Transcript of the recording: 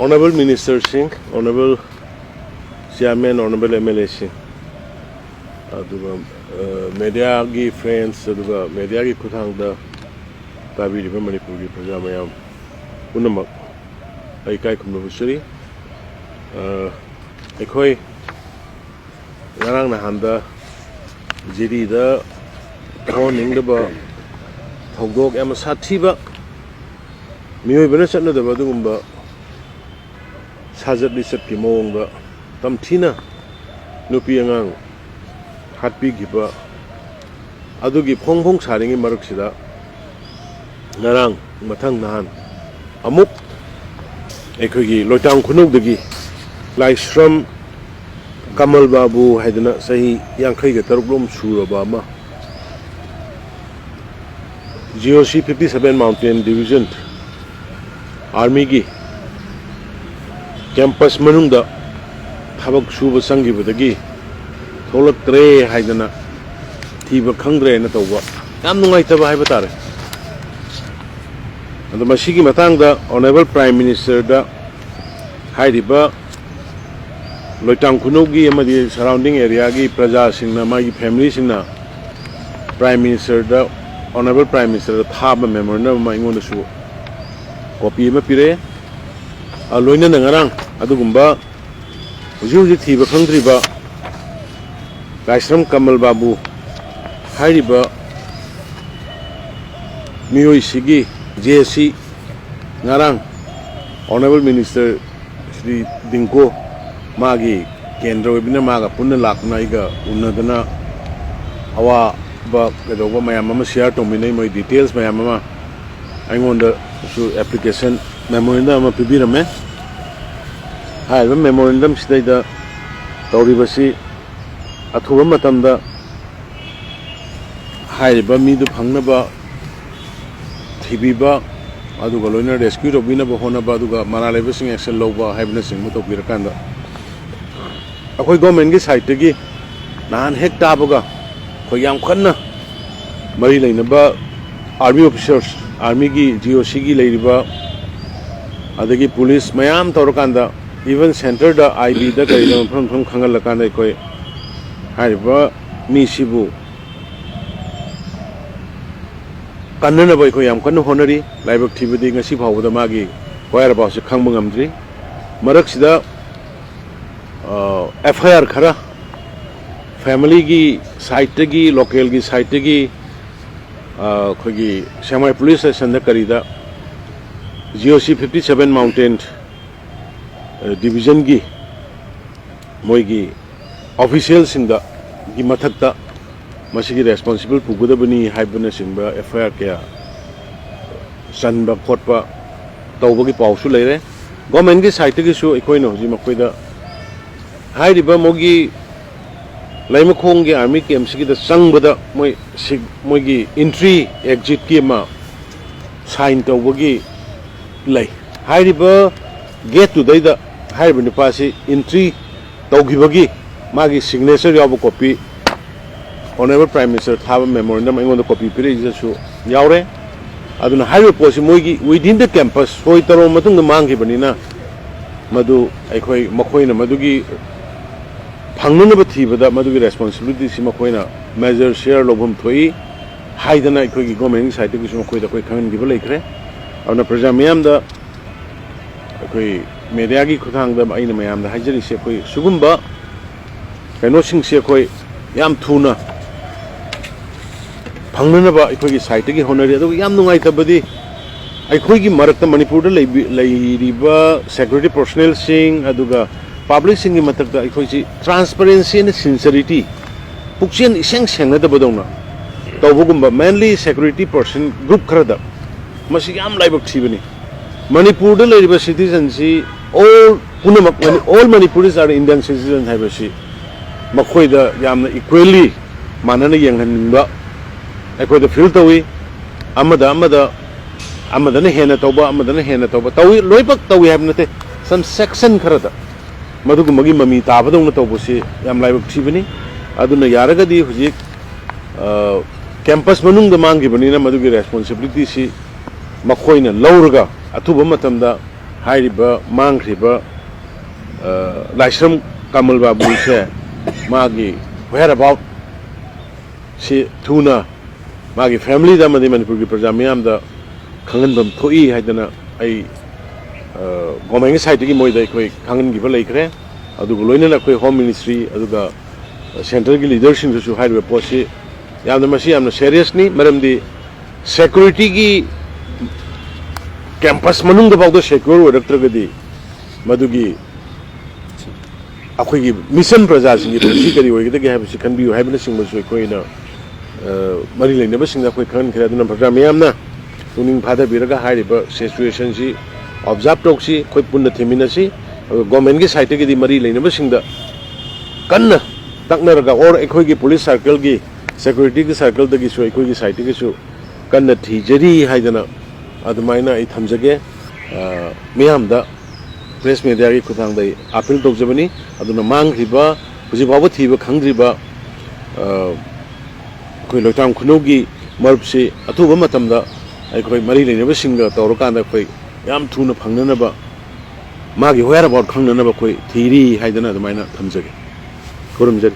Honorable Minister Singh, Honorable Chairman, Honorable MLA Singh, media gi friends, media gi kuthang da tabi riba Manipur gi praja mayam unamak ai kai khumna busuri ekhoi ngarang na handa jiri da honing da ba thogok am sathi ba mioi bana chatna da ba dugumba sajat lisat ki mong da tamthina nupi angang hatpi giba adugi phongphong saringi maruksida narang mathang nahan amuk ekhogi loitang khunuk dagi laishram kamal babu haidana sahi yankhai ga taruklom suraba ma GOC 57 Mountain Division Army gi campus manungda thabak suba sangibadagi tholaktre haidana thiba khangdre na tawba yam nungaitaba haiba tare adu masigi matangda Honorable Prime Minister da hairiba loitang khunogi amadi surrounding area gi praja singna magi family singna Prime Minister da Honorable Prime Minister da thaba memorandum ma ingon su copy ma pire loina ngarang adugumba huji thiba khangdriba Laishram Kamal Babu Hariba Miyoi Sigi JC Ngarang Honorable Minister Shri Dinko Magi Kendra Webina Maga Puna Lakna Iga Unadana Awa Ba Gadoba Mayamama share to me my details Mayamama I want the application memorandum of Pibirame I have a memorandum state the Tauribasi Athuba matamda hairiba midu phangnaba thibiba aduga loina rescue robina ba honaba aduga manaleba sing action loba haibna sing mu tokirakanda akoi government gi side gi nan hek tabaga khoi yam khanna mari leinaba army officers army gi GOC gi leiriba adagi police mayam torakanda even center da IB da kaida from khangal lakanda koi hariba misibu kannana bai ko yam kanna honari laibak thibadi ngasi phawda magi wire ba se khangba ngamdri marak sida FIR khara family gi site gi local gi site gi khogi semi police station da karida GOC 57 Mountain Division gi moigi officials singda gi mathakta masigi responsible pugudabani haibana singba FIR kya sanba khotpa tawbagi pawsu leire government gi site gi su ekoino hoji makoida hairiba mogi laimakhong gi army camp sigi da sangbada moigi entry exit ki ma sign tawbagi lei hairiba gate to daida haiba nipasi entry tawgibagi magi signature yabu copy Honorable Prime Minister thaba memorandum ingon the copy pire su yaure aduna highway posi moigi within the campus hoi taro matung mangi banina madu aikhoi makhoina madugi phangnuna ba thibada madugi responsibility si makhoina major share lobhum thoi haidana aikhoi gi government side gi su makhoida koi khangan gi balekre aduna praja mayam da aikhoi media gi khuthang da aina mayam da hajari se koi sugumba kaino sing se koi yam thuna phangnana ba ikhogi site gi honari adu yam nungai tabadi ikhogi marakta manipur da leiriba security personnel sing aduga public sing gi matakta ikhoji transparency and sincerity pukchen iseng sengna da badona tawbugumba mainly security person group kharada masi yam laibak thibani manipur da leiriba citizens si all punamak all Manipuris are Indian citizens haibasi makhoida yamna equally manana yenghanba aikoida feel tawi amada na hena tawba tawi loibak tawi habnate some section kharada madugumagi mami tabadong na tawbusi yam laibak thibani aduna yaragadi hujik campus manungda mangi banina madugi responsibility si makhoina lauraga athuba matamda hairiba mangriba laisram kamal babu se magi where about si tuna magi family da madi manipur ki praja miyam da khangan bam thoi haidana ai gomeng side ki moi dai koi khangan gi ba laikre adu loina na koi home ministry adu ga central ki leadership su hairiba posi yamna masi yamna serious ni maramdi security ki campus manung da bagdo secure odakragadi madugi akhoi mission praja singi policy kari oigida ge habisi kanbi haibna singba soi koina mari leina ba singda khoi khan khira duna praja miyamna tuning phada biraga hairiba situation si observe toksi khoi punna themina si government gi side gi di mari leina ba singda kanna taknaraga or ekhoi gi police circle gi security gi circle da gi soi ekhoi gi side gi su kanna thijari haidana adumaina ai thamjage miyamda press media ki khutang dai appeal tawjabani aduna mangriba huji babu thiba khangriba koi loitang khunogi marpsi atuba matamda ai koi mari leinaba singa tawrokanda koi yam thuna phangnanaba magi where about khangnanaba koi thiri haidana adumaina thamjage kurumjari